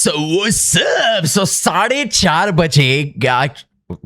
सो 4:30 बजे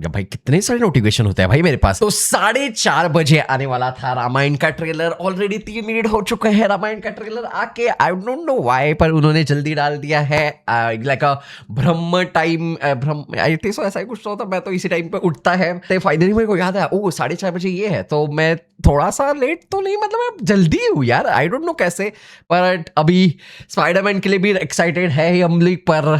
भाई कितने सारे नोटिफिकेशन होते हैं भाई मेरे पास। तो 4:30 बजे आने वाला था रामायण का ट्रेलर। ऑलरेडी 3 मिनट हो चुके हैं रामायण का ट्रेलर आके। आई डोंट नो व्हाई, पर उन्होंने जल्दी डाल दिया है। लाइक अ ब्रह्म टाइम, ब्रह्म आई थिंक सो, ऐसा ही कुछ तो होता। मैं तो इसी टाइम पे उठता है। तो फाइनली मेरे को याद है, ओ 4:30 बजे ये है। तो मैं थोड़ा सा लेट तो नहीं, मतलब मैं जल्दी हूँ यार। आई डोंट नो कैसे, पर अभी स्पाइडरमैन के लिए भी एक्साइटेड है ही हम लोग। पर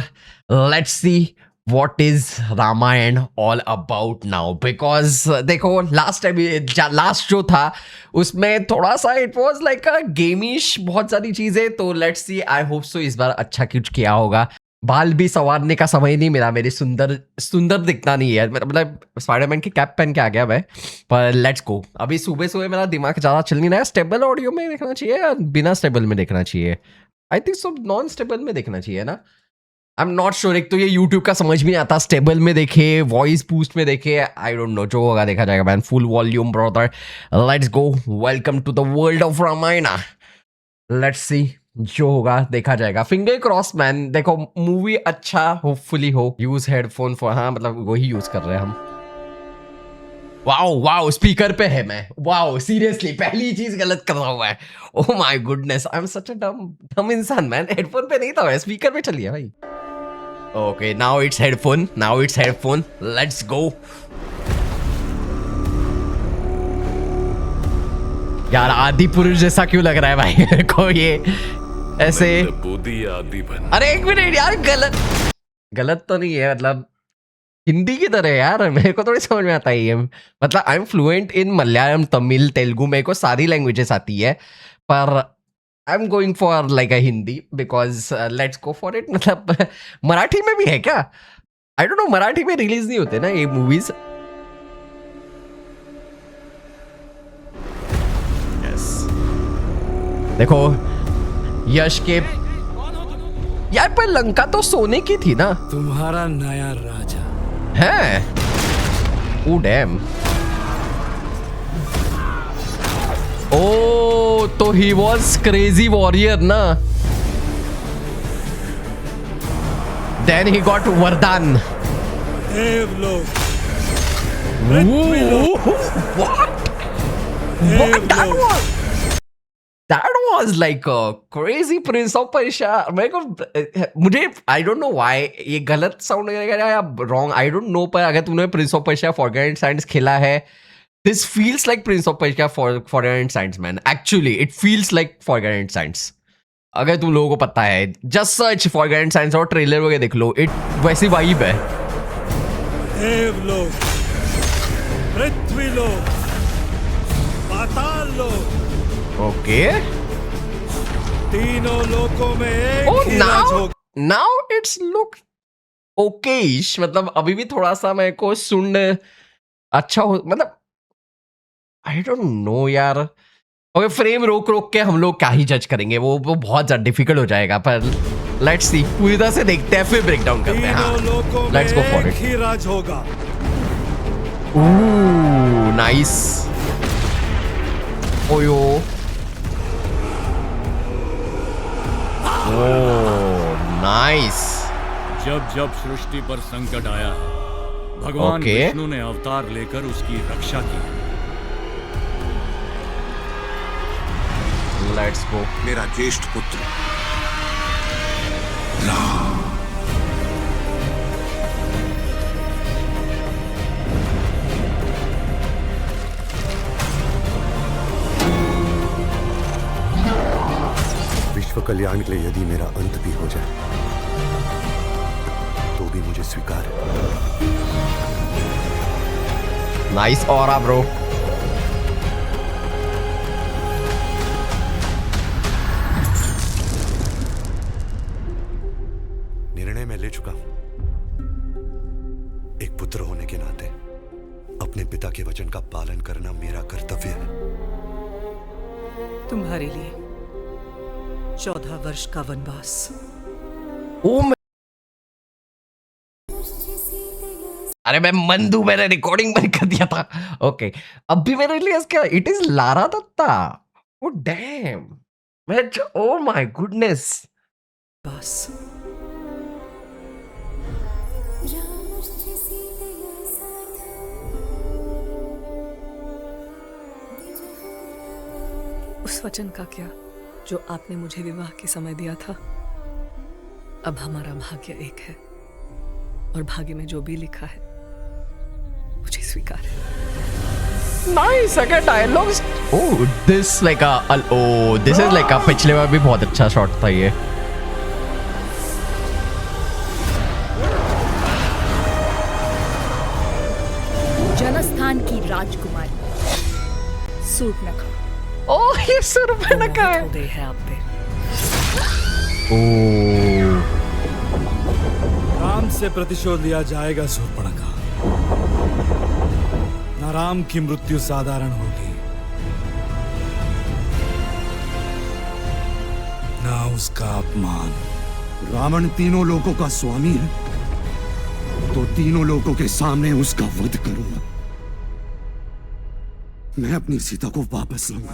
let's see what is Ramayana all about now, because देखो लास्ट जो था उसमें थोड़ा सा it was like a gamish, बहुत सारी चीजें। तो let's see, I hope so इस बार अच्छा कुछ किया होगा। बाल भी संवारने का समय नहीं मिला, मेरी सुंदर दिखना नहीं है। मतलब स्पाइडरमैन की कैप पहन के आ गया मैं। पर लेट्स गो। अभी सुबह सुबह मेरा दिमाग ज्यादा चल नहीं रहा है। स्टेबल ऑडियो में देखना चाहिए या बिना स्टेबल में देखना चाहिए? आई थिंक सो नॉन स्टेबल में देखना चाहिए ना। आई एम नॉट श्योर। एक तो ये यूट्यूब का समझ भी नहीं आता, स्टेबल में देखे वॉइस बूस्ट में देखे, आई डोंट नो। जो होगा देखा जाएगा man. Full volume brother, let's go. Welcome to the world of Ramayana. Let's see, जो होगा देखा जाएगा। Finger cross man. देखो मूवी अच्छा होपफुली हो। यूज हेडफोन फॉर, हाँ मतलब वही यूज कर रहे हैं हम। वाओ वाओ, स्पीकर पे है मैं। वाओ सीरियसली पहली चीज गलत कर रहा हूँ मैं। Oh my goodness, I am such a dumb इंसान मैन। हेडफोन पे नहीं था मैं, स्पीकर पे चलिए भाई। Okay, now it's headphone. Let's go. यार आदि पुरुष जैसा क्यों लग रहा है भाई मेरे को ये ऐसे? अरे एक मिनट यार, गलत तो नहीं है, मतलब हिंदी की तरह यार। मेरे को थोड़ी समझ में आता है ये। मतलब I am fluent in Malayalam, Tamil, Telugu, मेरे को सारी लैंग्वेजेस आती है। पर I am going for like a Hindi, because let's go for it. मतलब मराठी में भी है क्या? आई डोंट नो, मराठी में रिलीज नहीं होते ना ये मूवीज। यस, देखो यश के यार, पर लंका तो सोने की थी ना। तुम्हारा नया राजा है। ओ डैम। ओ तो ही वॉज क्रेजी वॉरियर ना। देन ही गॉट वरदान। Devlok. That was like a crazy Prince of Persia. मेरे को, मुझे I don't know why ये गलत साउंड करेगा या wrong, I don't know। पर अगर तुमने Prince of Persia Forgotten Sands खेला है, this feels like Prince of Persia Forgotten Sands man. Actually, it feels like Forgotten Sands. अगर तुम लोगों को पता है, just search Forgotten Sands और ट्रेलर वगैरह देख लो, it वैसी वाइब है। देवलोक, पृथ्वीलोक, पाताल लोक, ओके। तीनों लोकों में एक ही राज होगा। now it's look okay-ish। मतलब अभी भी थोड़ा सा मेरे को सुन अच्छा हो, मतलब आई डोंट नो यार। ओके, फ्रेम रोक के हम लोग क्या ही जज करेंगे, वो बहुत ज्यादा डिफिकल्ट हो जाएगा। पर लेट्स सी, पूरी तरह से देखते हैं फिर ब्रेक डाउन करते हैं। हाँ, लेट्स गो फॉर इट। ही राज होगा। Oh nice. OYO, oh nice. जब जब सृष्टि पर संकट आया है, भगवान विष्णु ने अवतार लेकर उसकी रक्षा की। Let's go. मेरा ज्येष्ठ पुत्र राम। विश्व कल्याण के लिए यदि मेरा अंत भी हो जाए तो भी मुझे स्वीकार है। Nice aura bro. निर्णय मैं ले चुका हूं। एक पुत्र होने के नाते अपने पिता के वचन का पालन करना मेरा कर्तव्य है। तुम्हारे लिए 14 वर्ष का वनवास। अरे मैं मंदू, मैंने रिकॉर्डिंग बंद कर दिया था। ओके, अब भी मैंने रिलीज किया। It is Lara Dutta. Oh damn, oh my goodness. बस उस वचन का क्या जो आपने मुझे विवाह के समय दिया था? अब हमारा भाग्य एक है और भाग्य में जो भी लिखा है मुझे स्वीकार है। Nice, again dialogues. Oh, this like a this is like a पिछले बार भी बहुत अच्छा शॉट था ये. जनस्थान की राजकुमारी सूर्पनखा। Oh, ये सूर्पनखा है. उदय है आप पे। Oh. राम से प्रतिशोध लिया जाएगा शूर्पणखा। न राम की मृत्यु साधारण होगी, न उसका अपमान। रावण तीनों लोकों का स्वामी है, तो तीनों लोकों के सामने उसका वध करूंगा। मैं अपनी सीता को वापस लाऊंगा।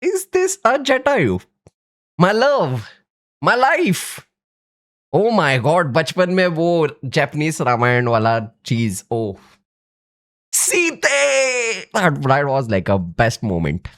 Is this a Jatayu? My love, my life. Oh my God, बचपन में वो जापानीज रामायण वाला चीज. Oh, सीते. That was like a best moment.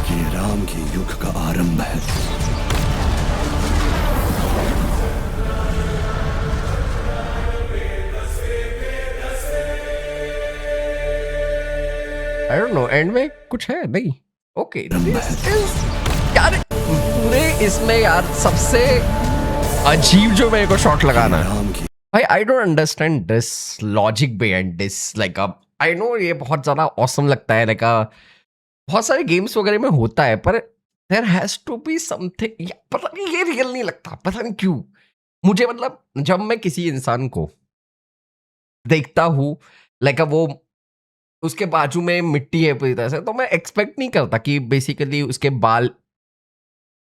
ये राम के युग का आरंभ है। I don't know, एंड में कुछ है नहीं. ओके, यार पूरे इसमें यार सबसे अजीब जो मेरे को शॉट लगाना है राम की भाई. I don't understand this logic behind this. Like I know ये बहुत ज्यादा ऑसम लगता है, लाइक बहुत सारे गेम्स वगैरह में होता है, पर there has to be something. पता नहीं ये रियल नहीं लगता, पता नहीं क्यों मुझे. मतलब जब मैं किसी इंसान को देखता हूँ, लाइक वो उसके बाजू में मिट्टी है पूरी तरह से, तो मैं एक्सपेक्ट नहीं करता कि बेसिकली उसके बाल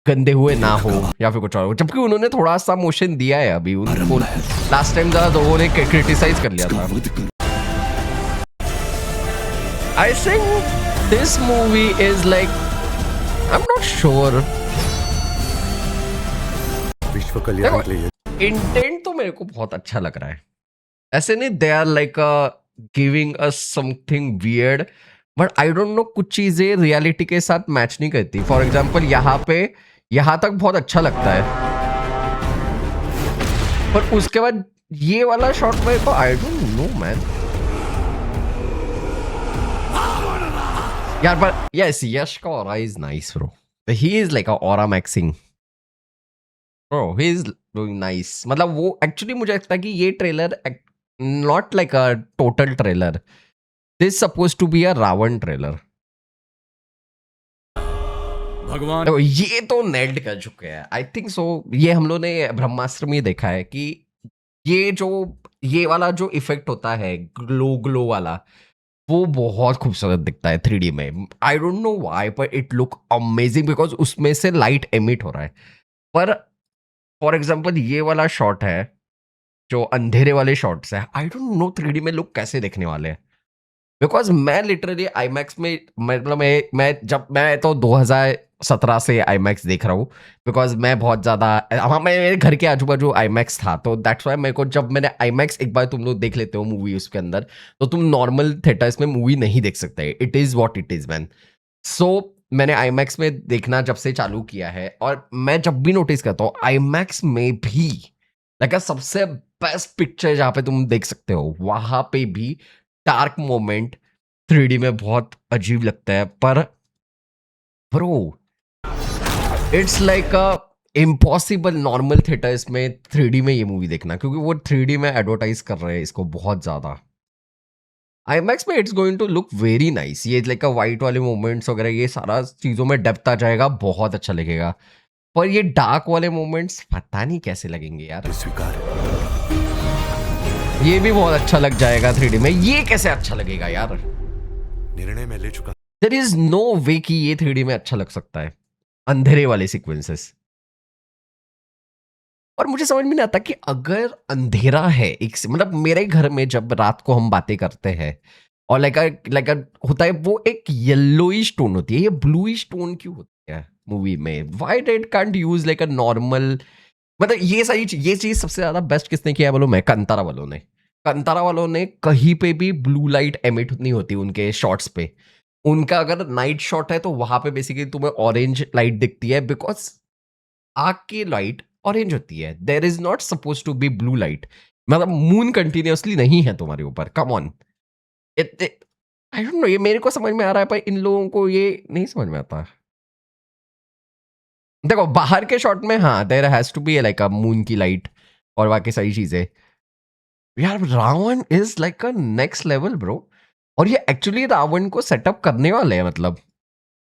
गंदे हुए ना हो या फिर कुछ और हो. जबकि उन्होंने थोड़ा सा मोशन दिया है अभी उनको. लास्ट टाइम ज्यादा लोगों ने क्रिटिसाइज कर लिया था. वध करूंगा। I think this movie is like, I am not sure. विश्व कल्याण के लिए इंटेंट तो मेरे को बहुत अच्छा लग रहा है. ऐसे नहीं they are like giving us something weird, but I don't know कुछ चीजें रियलिटी के साथ मैच नहीं करती. फॉर एग्जाम्पल यहाँ तक बहुत अच्छा लगता है, पर उसके बाद ये वाला शॉट मेरे को आई डोंट नो मैन यार. पर यस, यश का aura is nice bro. He is like a aura maxing bro. He is doing nice. मतलब वो एक्चुअली मुझे लगता है कि ये trailer not like a total trailer, this suppose to be a Ravana trailer. भगवान तो ये तो नेल्ड कर चुके हैं आई थिंक सो. ये हम लोग ने ब्रह्मास्त्र में देखा है कि ये वाला जो इफेक्ट होता है ग्लो वाला, वो बहुत खूबसूरत दिखता है 3D में. आई डोंट नो व्हाई, पर इट लुक अमेजिंग बिकॉज उसमें से लाइट एमिट हो रहा है. पर फॉर एग्जाम्पल ये वाला शॉट है जो अंधेरे वाले शॉट्स है, आई डोंट नो 3D में लुक कैसे देखने वाले हैं. बिकॉज मैं लिटरली आईमैक्स में, मतलब मैं तो 2017 से आईमैक्स देख रहा हूँ. बिकॉज मैं बहुत ज़्यादा मेरे घर के आजू बाजू आईमैक्स था, तो दैट्स वाई मेरे को, जब मैंने आईमैक्स एक बार तुम लोग देख लेते हो मूवी उसके अंदर, तो तुम नॉर्मल थिएटर्स में मूवी नहीं देख सकते. It is what it is man. So मैंने आईमैक्स में देखना जब से चालू किया है, और मैं जब भी नोटिस करता हूँ आईमैक्स में भी लाइक सबसे बेस्ट पिक्चर जहाँ पे तुम देख सकते हो, वहाँ पे भी डार्क मोमेंट 3D में बहुत अजीब लगता है. पर bro it's like impossible normal theatres में 3D में ये मूवी देखना, क्योंकि वो 3D में एडवर्टाइज कर रहे हैं इसको बहुत ज्यादा। IMAX में it's going to look very nice. ये लाइक वाइट वाले मोमेंट्स वगैरह, ये सारा चीजों में डेप्थ आ जाएगा, बहुत अच्छा लगेगा। पर ये डार्क वाले मोमेंट्स पता नहीं कैसे लगेंगे यार। स्वीकार ये भी बहुत अच्छा लग जाएगा 3D में, ये कैसे अच्छा लगेगा यार। निर्णय मैं ले चुका। देयर इज नो वे कि ये 3D में अच्छा लग सकता है, अंधेरे वाले सीक्वेंसेस। और मुझे समझ में नहीं आता कि अगर अंधेरा है एक मतलब मेरे घर में जब रात को हम बातें करते हैं और लाइक होता है, वो एक येलोइश टोन होती है, ये ब्लूइश टोन क्यों होती है मूवी में? Why did can't use like a normal, मतलब ये चीज सबसे ज्यादा बेस्ट किसने किया है बोलो? मैं, कंतारा वालों ने। कंतारा वालों ने कहीं पे भी ब्लू लाइट एमिट नहीं होती उनके शॉट्स पे। उनका अगर नाइट शॉट है तो वहां पे बेसिकली तुम्हें ऑरेंज लाइट दिखती है, बिकॉज आग की लाइट ऑरेंज होती है। There is not suppose to be blue light. मतलब मून कंटिन्यूअसली नहीं है तुम्हारे ऊपर, come on. I don't know, ये मेरे को समझ में आ रहा है पर इन लोगों को ये नहीं समझ में आता। देखो बाहर के शॉट में हाँ there has to be like a moon की लाइट और बाकी सारी चीजें। यार Ravana is like a next level bro. और ये एक्चुअली रावण को सेटअप करने वाले हैं। मतलब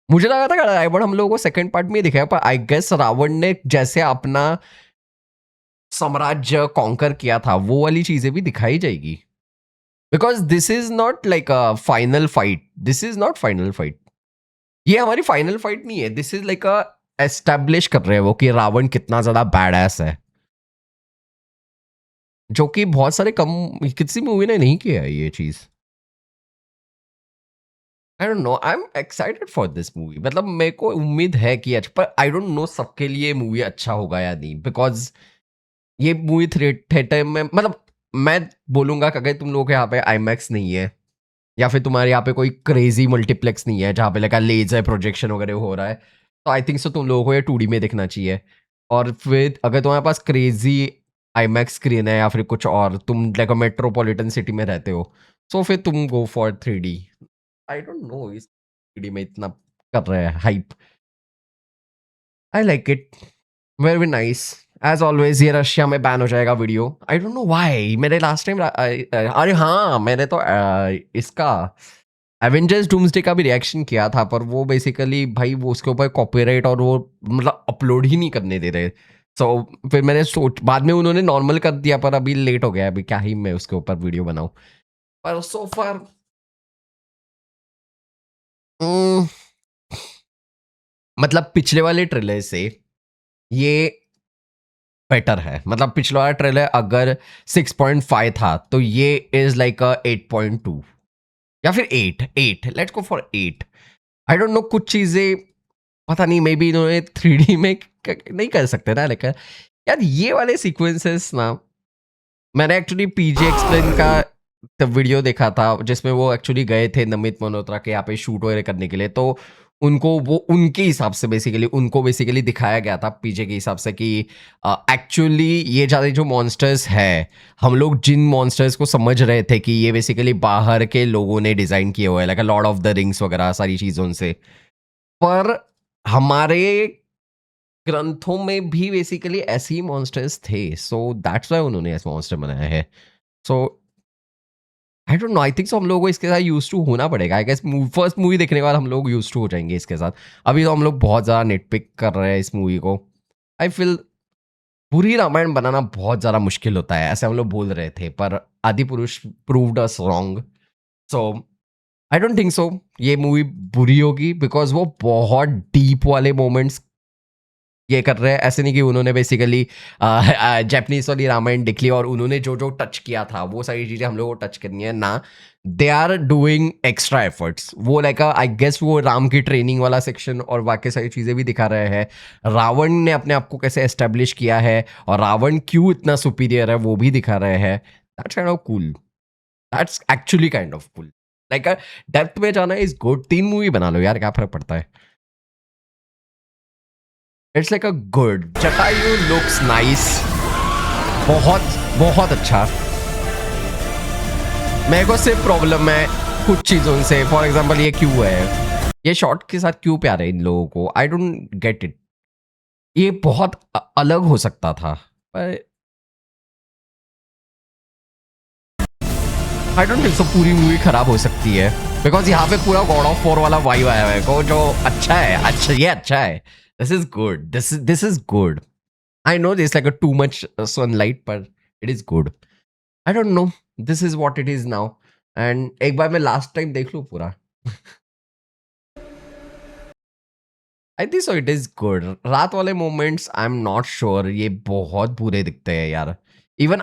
मुझे लगा था रावण हम लोगों को सेकंड पार्ट में ही दिखाया, पर आई गेस रावण ने जैसे अपना साम्राज्य कॉन्कर किया था वो वाली चीजें भी दिखाई जाएगी। Because this is not like a final fight, this is not final fight, ये हमारी फाइनल फाइट नहीं है। This is like a establish कर रहे हैं वो कि रावण कितना ज्यादा बैड एस है, जो कि बहुत सारे किसी मूवी ने नहीं किया है ये चीज। I don't I am excited for this movie. मतलब मेरे को उम्मीद है कि अच्छा, पर आई डोंट नो सबके लिए मूवी अच्छा होगा या नहीं, बिकॉज ये मूवी थिएटर में, मतलब मैं बोलूंगा कि अगर तुम लोगों के यहाँ पे IMAX नहीं है या फिर तुम्हारे यहाँ पे कोई क्रेजी मल्टीप्लेक्स नहीं है जहाँ पे लगा लेजर प्रोजेक्शन वगैरह हो रहा है, तो आई थिंक सो तुम लोगों को ये 2D में देखना चाहिए। और फिर अगर तुम्हारे पास क्रेजी IMAX स्क्रीन है या फिर कुछ और, तुम लाइक मेट्रोपॉलिटन सिटी में रहते हो, सो फिर तुम go for 3D। I don't know इस 3D में इतना कर रहे हैं hype. I like it, very nice. As always ये रशिया में बैन हो जाएगा video, I don't know why. मेरे लास्ट टाइम अरे हाँ मैंने तो इसका एवेंजर्स डूम्सडे का भी रिएक्शन किया था, पर वो बेसिकली भाई वो उसके ऊपर कॉपीराइट और वो मतलब अपलोड ही नहीं करने दे रहे। सो फिर मैंने बाद में उन्होंने नॉर्मल कर दिया, पर अभी लेट हो गया, अभी क्या ही मैं उसके ऊपर वीडियो बनाऊं। पर सो फार मतलब पिछले वाले ट्रेलर से ये बेटर है। मतलब पिछला वाला ट्रेलर अगर 6.5 था तो ये इज लाइक अ 8.2 या फिर 8 let's go for 8। I don't know, कुछ चीजें पता नहीं, मे बी इन्होंने 3D में नहीं कर सकते ना। लेकिन यार ये वाले सीक्वेंसेस ना, मैंने एक्चुअली पीजे एक्सप्लेन का वीडियो देखा था जिसमें वो एक्चुअली गए थे नमित मल्होत्रा के यहाँ पे शूट वगैरह करने के लिए, तो उनको वो उनके हिसाब से बेसिकली दिखाया गया था पीजे के हिसाब से कि एक्चुअली ये ज़्यादा जो मॉन्स्टर्स है, हम लोग जिन मॉन्स्टर्स को समझ रहे थे कि ये बेसिकली बाहर के लोगों ने डिज़ाइन किए हुए हैं, like Lord of the rings वगैरह सारी चीज़ों से, पर हमारे ग्रंथों में भी बेसिकली ऐसे ही मॉन्स्टर्स थे। सो दैट्स वाई उन्होंने ऐसे मॉन्स्टर बनाया है। So I don't know, I think so हम लोगों को इसके साथ यूज टू होना पड़ेगा। आई गेस फर्स्ट मूवी देखने के बाद हम लोग यूज टू हो जाएंगे इसके साथ। अभी तो हम लोग बहुत ज़्यादा नेटपिक कर रहे हैं इस मूवी को। आई फील पूरी रामायण बनाना बहुत ज़्यादा मुश्किल होता है, ऐसे हम लोग बोल रहे थे, पर आदि पुरुष proved us wrong. So I don't think so ये मूवी बुरी होगी, बिकॉज वो बहुत डीप वाले मोमेंट्स ये कर रहे हैं। ऐसे नहीं कि उन्होंने बेसिकली जापानीज वाली रामायण देख ली और उन्होंने जो जो टच किया था वो सारी चीज़ें हम लोग को टच करनी है ना। They are doing extra efforts. वो लाइक आई गेस वो राम की ट्रेनिंग वाला सेक्शन और बाकी सारी चीज़ें भी दिखा रहे हैं। रावण ने अपने आप को कैसे एस्टेब्लिश किया है और रावण क्यों इतना सुपीरियर है वो भी दिखा रहे हैं। That's kind of cool, that's actually kind of cool. Like depth में जाना इज गुड। 3 मूवी बना लो यार, क्या फर्क पड़ता है। It's like a good. Jatayu looks nice, बहुत बहुत अच्छा। मेरे को सिर्फ प्रॉब्लम है कुछ चीज़ों से, फॉर एग्जाम्पल ये क्यों है, ये शॉर्ट के साथ क्यों प्यार है इन लोगों को, आई डोंट गेट इट। ये बहुत अलग हो सकता था, पर आई डोंट थिंक सो पूरी मूवी खराब हो सकती है, बिकॉज यहाँ पे पूरा गॉड ऑफ वॉर वाला वाइब आया है को, जो अच्छा है, अच्छा, ये अच्छा है, this is good, this is good. I know this like a too much sunlight, पर it is good. I don't know, this is what it is now. And एक बार मैं लास्ट टाइम देख लूँ पूरा. I think so it is good. रात वाले moments I am not sure, ये बहुत बुरे दिखते हैं यार. इवन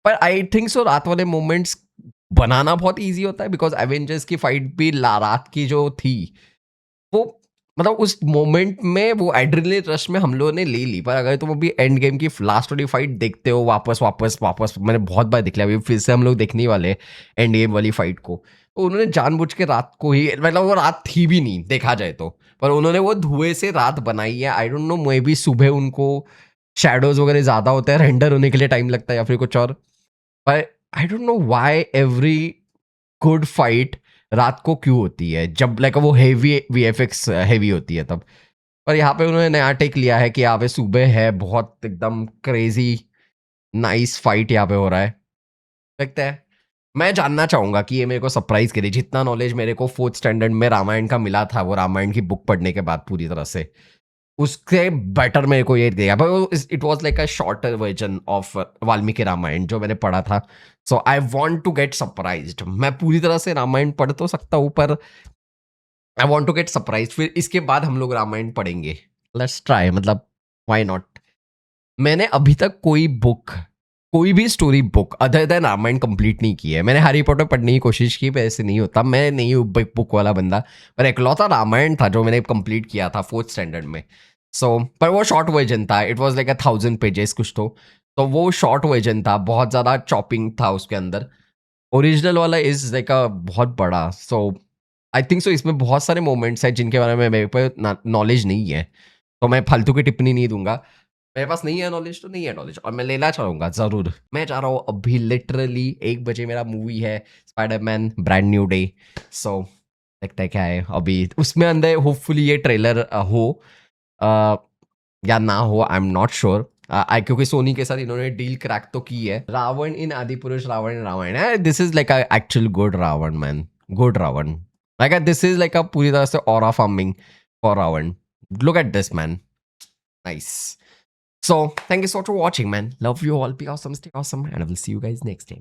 पर आई थिंक सो रात वाले मोमेंट्स बनाना बहुत इजी होता है, बिकॉज एवेंजर्स की फाइट भी रात की जो थी, वो मतलब उस मोमेंट में वो एड्रेनलिन रश में हम लोगों ने ले ली. पर अगर तुम अभी एंड गेम की लास्ट वाली फाइट देखते हो वापस वापस वापस, मैंने बहुत बार देख लिया, अभी फिर से हम लोग देखने वाले एंड गेम वाली फाइट को, तो उन्होंने जानबूझ के रात को ही, मतलब वो रात थी भी नहीं देखा जाए तो, पर उन्होंने वो धुएं से रात बनाई है. आई डोंट नो, मे बी सुबह उनको शैडोज वगैरह ज्यादा होते हैं, रेंडर होने के लिए टाइम लगता है या फिर कुछ और. पर आई don't know why every good fight रात को क्यों होती है, जब लाइक वो हेवी वीएफएक्स हेवी होती है तब. पर यहाँ पे उन्होंने नया टेक लिया है कि यहाँ पे सुबह है, बहुत एकदम क्रेजी नाइस फाइट यहाँ पे हो रहा है. लगता है मैं जानना चाहूंगा कि ये मेरे को सरप्राइज करे. जितना नॉलेज मेरे को 4th स्टैंडर्ड में रामायण का मिला था, वो रामायण की बुक पढ़ने के बाद पूरी तरह से, उसके बेटर मेरे को ये दिया. It was like a shorter version of Valmiki Ramayan जो मैंने पढ़ा था. So I want to get surprised. मैं पूरी तरह से रामायण पढ़ तो सकता हूँ, पर I want to get surprised. फिर इसके बाद हम लोग रामायण पढ़ेंगे. लेट्स ट्राई, मतलब व्हाई नॉट. मैंने अभी तक कोई भी story book other than Ramayana complete नहीं की है. मैंने हैरी पॉटर पढ़ने की कोशिश की, पर ऐसे नहीं होता. मैं नहीं हूँ बुक वाला बंदा, पर इकलौता रामायण था जो मैंने कंप्लीट किया था 4th स्टैंडर्ड में. सो पर वो शॉर्ट वर्जन था. इट वाज लाइक 1000 पेजेस कुछ तो वो शॉर्ट वर्जन था. बहुत ज़्यादा चॉपिंग था उसके अंदर. ओरिजिनल वाला इज लाइक अ बहुत बड़ा. सो आई थिंक सो इसमें बहुत सारे मोमेंट्स हैं जिनके बारे में मेरे पे नॉलेज नहीं है, तो मैं फालतू की टिप्पणी नहीं दूंगा. मेरे पास नहीं है नॉलेज तो नहीं है नॉलेज, और मैं लेना चाहूँगा ज़रूर. मैं चाह रहा हूँ अभी लिटरली 1 बजे मेरा मूवी है स्पाइडरमैन ब्रांड न्यू डे. सो लगता है क्या है अभी उसमें अंदर, होपफुली ये ट्रेलर हो या ना हो, आई एम नॉट श्योर. क्योंकि सोनी के साथ इन्होंने डील क्रैक तो की है. Ravan in Adipurush, Ravan in Ramayan, this is like a actual good Ravan man, good Ravan. Like this is like a पूरी तरह से aura farming for Ravan. Look at this man, nice. So, thank you so much for watching, man. Love you all. Be awesome, stay awesome, and I will see you guys next time.